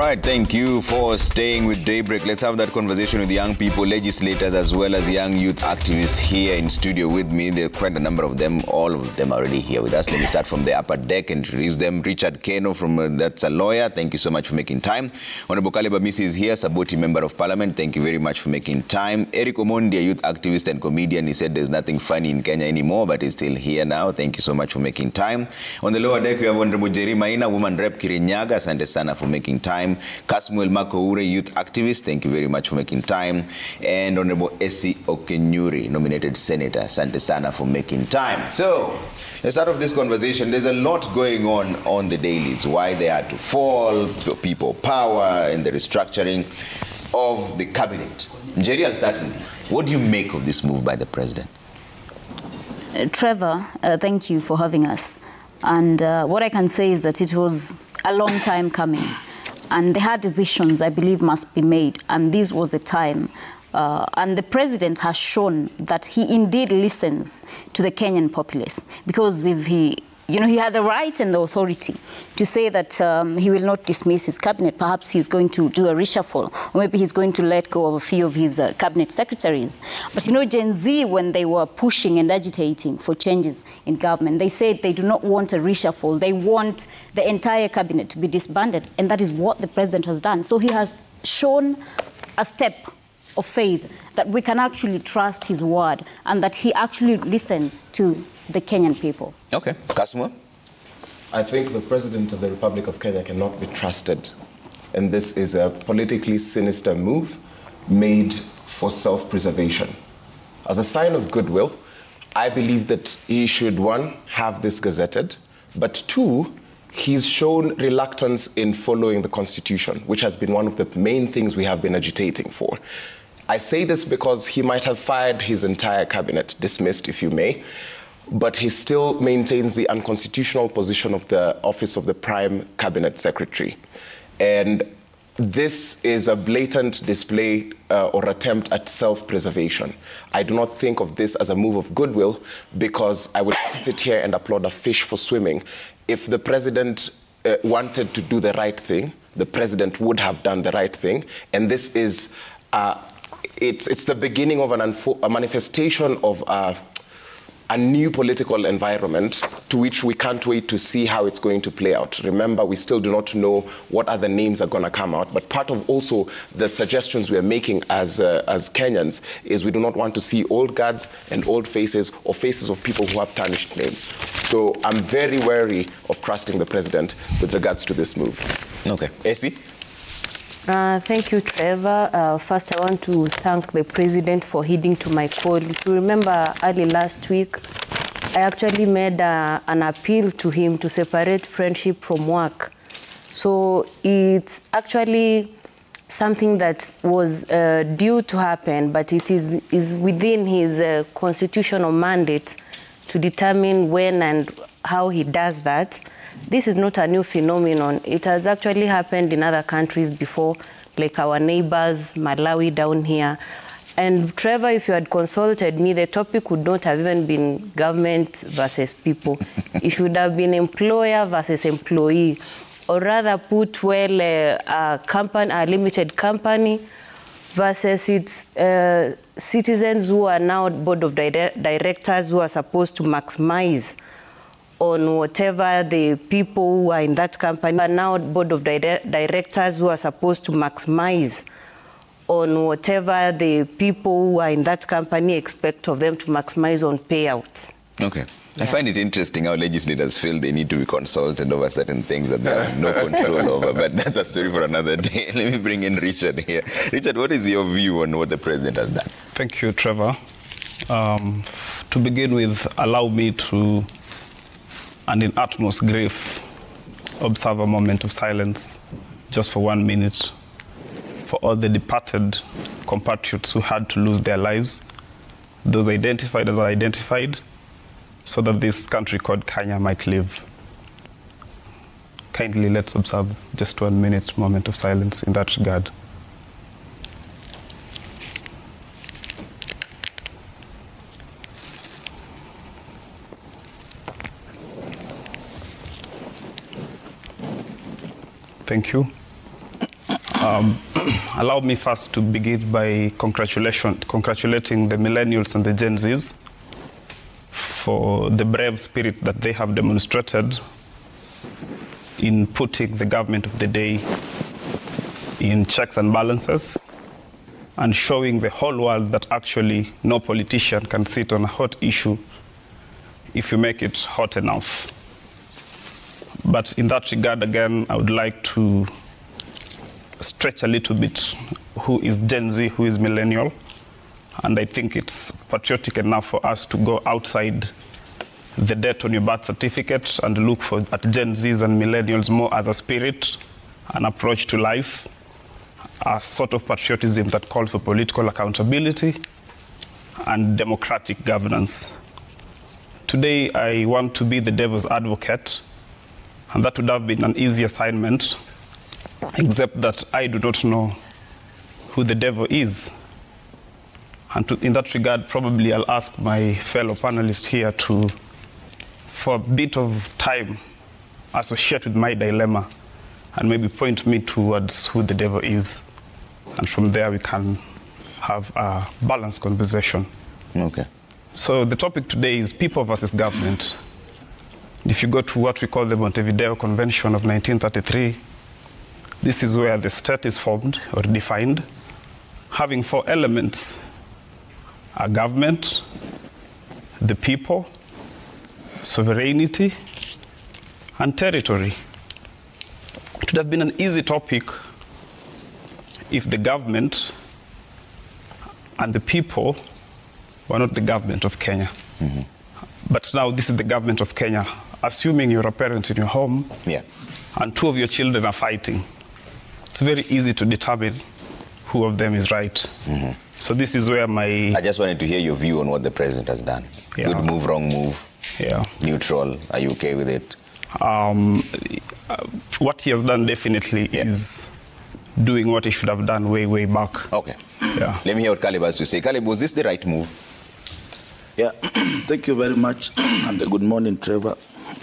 right, thank you for staying with Daybreak. Let's have that conversation with young people, legislators, as well as young youth activists here in studio with me. There are quite a number of them. All of them are already here with us. Let me start from the upper deck and introduce them. Richard Keno, that's a lawyer. Thank you so much for making time. Honorable Kaleba Misi is here, Saboti Member of Parliament. Thank you very much for making time. Eric Omondi, a youth activist and comedian. He said there's nothing funny in Kenya anymore, but he's still here now. Thank you so much for making time. On the lower deck, we have Honorable Jerry Maina, woman rep Kirinyaga. Asante sana for making time. Kasmuel Makoure, youth activist, thank you very much for making time. And Honorable Essie Okenyuri, nominated senator, asante sana for making time. So, let's start off this conversation. There's a lot going on the dailies. Why they had to fall, people power, and the restructuring of the cabinet. Jerry, I'll start with you. What do you make of this move by the president? Trevor, thank you for having us. And what I can say is that it was a long time coming. And the hard decisions, I believe, must be made. And this was the time. And the president has shown that he indeed listens to the Kenyan populace. Because if he had the right and the authority to say that he will not dismiss his cabinet. Perhaps he's going to do a reshuffle, or maybe he's going to let go of a few of his cabinet secretaries. But Gen Z, when they were pushing and agitating for changes in government, they said they do not want a reshuffle. They want the entire cabinet to be disbanded. And that is what the president has done. So he has shown a step of faith that we can actually trust his word and that he actually listens to the Kenyan people. Okay. Kasmo? I think the President of the Republic of Kenya cannot be trusted. And this is a politically sinister move made for self-preservation. As a sign of goodwill, I believe that he should, one, have this gazetted, but two, he's shown reluctance in following the Constitution, which has been one of the main things we have been agitating for. I say this because he might have fired his entire cabinet, dismissed if you may, but he still maintains the unconstitutional position of the office of the Prime Cabinet Secretary. And this is a blatant display or attempt at self-preservation. I do not think of this as a move of goodwill because I would sit here and applaud a fish for swimming. If the president wanted to do the right thing, the president would have done the right thing. And this is, it's the beginning of a manifestation of a new political environment to which we can't wait to see how it's going to play out. Remember, we still do not know what other names are going to come out, but part of also the suggestions we are making as Kenyans is we do not want to see old guards and old faces or faces of people who have tarnished names. So I'm very wary of trusting the president with regards to this move. Okay. Essie? Thank you, Trevor. First, I want to thank the president for heeding to my call. If you remember early last week, I actually made an appeal to him to separate friendship from work. So it's actually something that was due to happen, but it is within his constitutional mandate to determine when and how he does that. This is not a new phenomenon. It has actually happened in other countries before, like our neighbors, Malawi down here. And Trevor, if you had consulted me, the topic would not have even been government versus people. It should have been employer versus employee, or rather put, well, a limited company versus its citizens who are now board of directors who are supposed to maximize on whatever the people who are in that company are now board of directors who are supposed to maximize on whatever the people who are in that company expect of them to maximize on payouts. Okay. Yeah. I find it interesting how legislators feel they need to be consulted over certain things that they have no control over, but that's a story for another day. Let me bring in Richard here. Richard, what is your view on what the president has done? Thank you, Trevor. To begin with, allow me to, and in utmost grief, observe a moment of silence just for 1 minute for all the departed compatriots who had to lose their lives, those identified and unidentified, so that this country called Kenya might live. Kindly let's observe just 1 minute moment of silence in that regard. Thank you. Allow me first to begin by congratulating the millennials and the Gen Zs for the brave spirit that they have demonstrated in putting the government of the day in checks and balances and showing the whole world that actually no politician can sit on a hot issue if you make it hot enough. But in that regard, again, I would like to stretch a little bit who is Gen Z, who is millennial. And I think it's patriotic enough for us to go outside the date on your birth certificate and look at Gen Zs and millennials more as a spirit, an approach to life, a sort of patriotism that calls for political accountability and democratic governance. Today, I want to be the devil's advocate, and that would have been an easy assignment, except that I do not know who the devil is. And in that regard, probably I'll ask my fellow panelists here to, for a bit of time, associate with my dilemma and maybe point me towards who the devil is. And from there, we can have a balanced conversation. Okay. So the topic today is people versus government. If you go to what we call the Montevideo Convention of 1933, this is where the state is formed or defined, having 4 elements: a government, the people, sovereignty, and territory. It would have been an easy topic if the government and the people were not the government of Kenya. Mm-hmm. But now this is the government of Kenya. Assuming you're a parent in your home, and 2 of your children are fighting, it's very easy to determine who of them is right. Mm-hmm. So this is where I just wanted to hear your view on what the president has done. Yeah. Good move, wrong move, neutral. Are you okay with it? What he has done definitely is doing what he should have done way, way back. Okay. Yeah. Let me hear what Caleb has to say. Caleb, was this the right move? Yeah, thank you very much. And good morning, Trevor.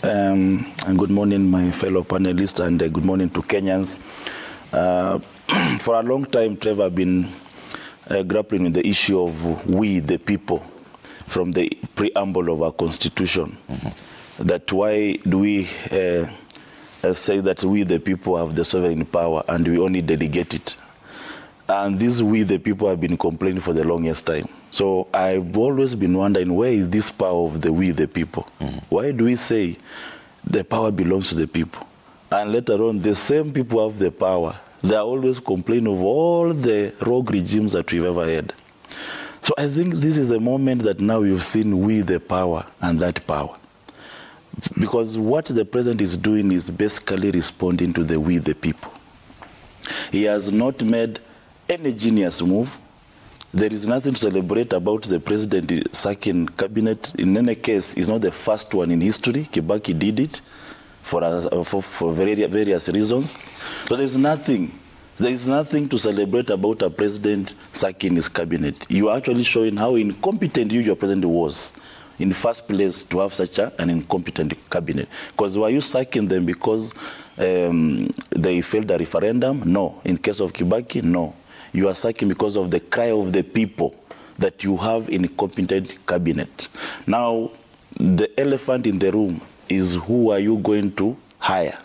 And good morning, my fellow panelists, and good morning to Kenyans. For a long time, Trevor, I've been grappling with the issue of we, the people, from the preamble of our constitution. Mm-hmm. That why do we say that we, the people, have the sovereign power and we only delegate it? And this we, the people, have been complaining for the longest time. So I've always been wondering, where is this power of the we, the people? Mm-hmm. Why do we say the power belongs to the people? And later on, the same people have the power. They are always complaining of all the rogue regimes that we've ever had. So I think this is the moment that now you've seen we, the power, and that power. Because what the president is doing is basically responding to the we, the people. He has not made any genius move. There is nothing to celebrate about the president sacking cabinet. In any case, it's not the first one in history. Kibaki did it for various reasons. So there's nothing to celebrate about a president sacking his cabinet. You are actually showing how incompetent your president was in the first place to have such an incompetent cabinet. Because were you sacking them because they failed a referendum? No. In case of Kibaki, no. You are sacking because of the cry of the people that you have in a competent cabinet. Now, the elephant in the room is who are you going to hire?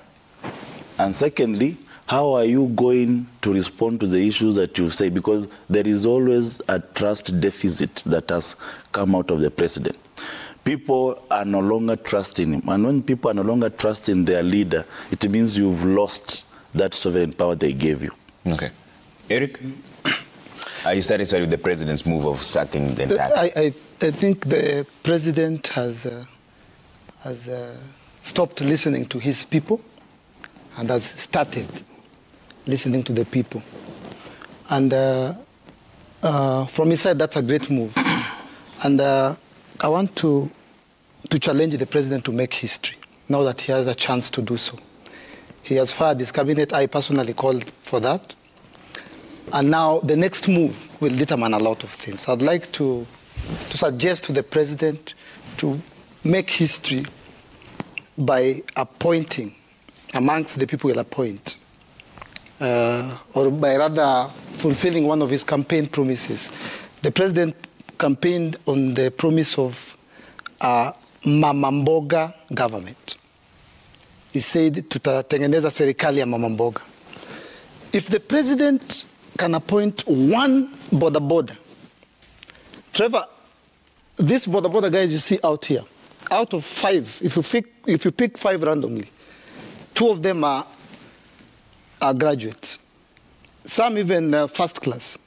And secondly, how are you going to respond to the issues that you say? Because there is always a trust deficit that has come out of the president. People are no longer trusting him. And when people are no longer trusting their leader, it means you've lost that sovereign power they gave you. Okay. Eric, are you satisfied with the president's move of sacking the entire? I think the president has stopped listening to his people and has started listening to the people. And from his side, that's a great move. And I want to challenge the president to make history, now that he has a chance to do so. He has fired his cabinet. I personally called for that. And now the next move will determine a lot of things. I'd like to suggest to the president to make history by appointing, amongst the people he'll appoint, or by rather fulfilling one of his campaign promises. The president campaigned on the promise of a mama mboga government. He said, tutatengeneza serikali ya mama mboga. If the president can appoint one boda, Trevor, these boda guys you see out here, out of 5, if you pick 5 randomly, 2 of them are graduates. Some even first class.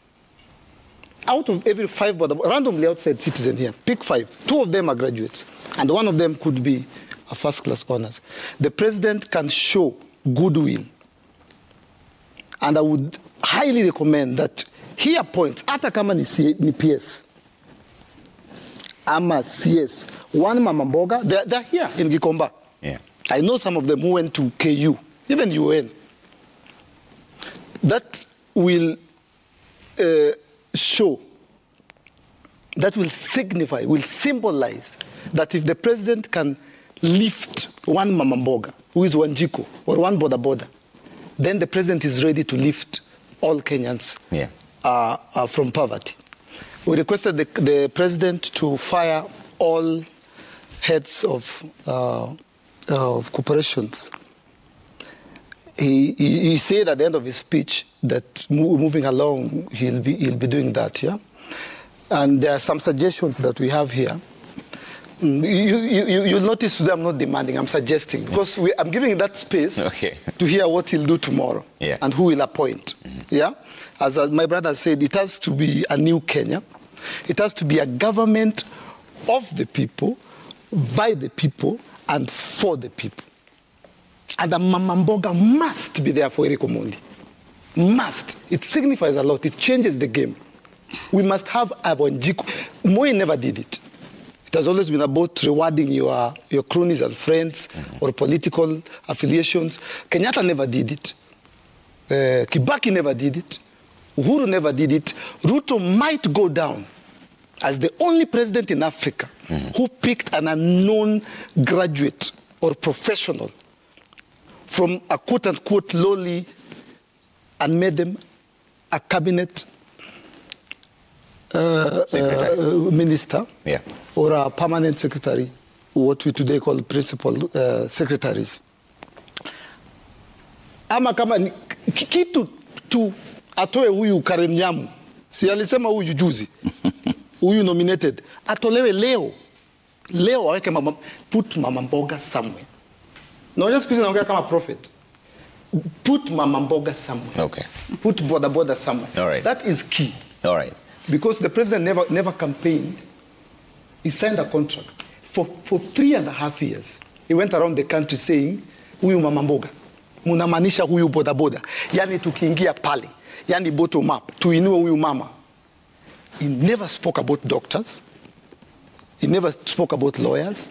Out of every 5 randomly outside citizen here, pick 5. 2 of them are graduates, and 1 of them could be a first class honors. The president can show goodwill, and I would highly recommend that he appoints, hata kama ni PS, ama CS, 1 mama mboga, they're here in Gikomba. Yeah. I know some of them who went to KU, even UN. That will show, that will signify, will symbolize that if the president can lift 1 mama mboga, who is 1 jiko, or 1 boda, then the president is ready to lift all Kenyans from poverty. We requested the president to fire all heads of corporations. He said at the end of his speech that moving along, he'll be doing that, yeah? And there are some suggestions that we have here. You'll notice today I'm not demanding, I'm suggesting, because I'm giving that space to hear what he'll do tomorrow and who will appoint. Yeah? As my brother said, it has to be a new Kenya. It has to be a government of the people, by the people, and for the people. And the mama mboga must be there for Eric Omondi. Must. It signifies a lot. It changes the game. We must have a Wanjiku. Moi never did it. It has always been about rewarding your cronies and friends or political affiliations. Kenyatta never did it. Kibaki never did it. Uhuru never did it. Ruto might go down as the only president in Africa who picked an unknown graduate or professional from a quote-unquote lowly and made them a cabinet minister or a permanent secretary, what we today call principal secretaries. Ama kama kitu tu atoe huyu Karen Nyamu, si alisema huyu juzi, huyu nominated, atolewe leo aweke put mama mboga somewhere. No, just because naongea kama prophet. Put mama mboga somewhere. Okay. Put boda somewhere. All right. That is key. All right. Because the president never campaigned. He signed a contract. For 3.5 years, he went around the country saying, huyu mama mboga, munamanisha huyu boda. Yani tukiingia pale, yani bottom up, tuinue huyu mama. He never spoke about doctors. He never spoke about lawyers.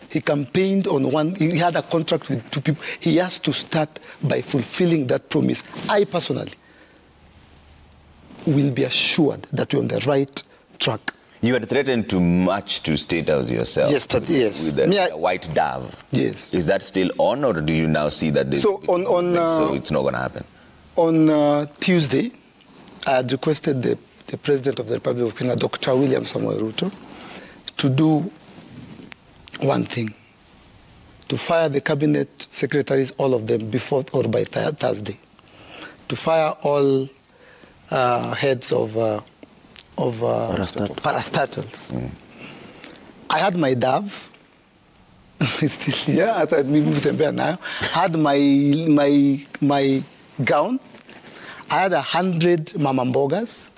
He campaigned on one, he had a contract with 2 people. He has to start by fulfilling that promise. I personally will be assured that we're on the right track. You had threatened to march to State House yourself. Yesterday, yes. With a white dove. Yes. Is that still on, or do you now see that so it's not going to happen? On Tuesday, I had requested the President of the Republic of Kenya, Dr. William Samoei Ruto, to do one thing, to fire the cabinet secretaries, all of them, before or by Thursday, to fire all heads of parastatals. I had my dove, still here, I had my gown, I had 100 mama mbogas,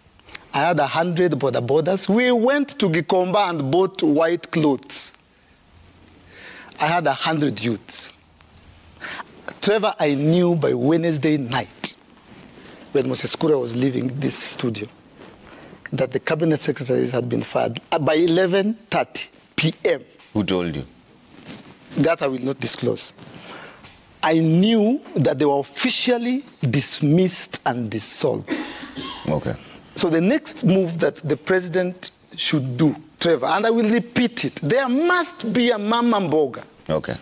I had 100 bodas. We went to Gikomba and bought white clothes. I had 100 youths. Trevor, I knew by Wednesday night, when Moses Kura was leaving this studio, that the cabinet secretaries had been fired by 11:30 p.m. Who told you? That I will not disclose. I knew that they were officially dismissed and dissolved. Okay. So the next move that the president should do, Trevor, and I will repeat it, there must be a mama mboga. Okay.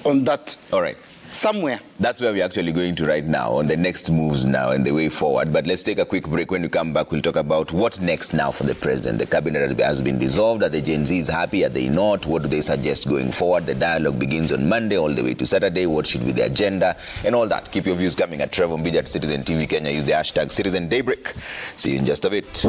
On that. All right. somewhere. That's where we're actually going to right now, on the next moves now and the way forward. But let's take a quick break. When we come back, we'll talk about what next now for the president. The cabinet has been dissolved. Are the Gen Zs happy? Are they not? What do they suggest going forward? The dialogue begins on Monday all the way to Saturday. What should be the agenda? And all that. Keep your views coming at Trevor Mbija at Citizen TV Kenya. Use the hashtag Citizen Daybreak. See you in just a bit.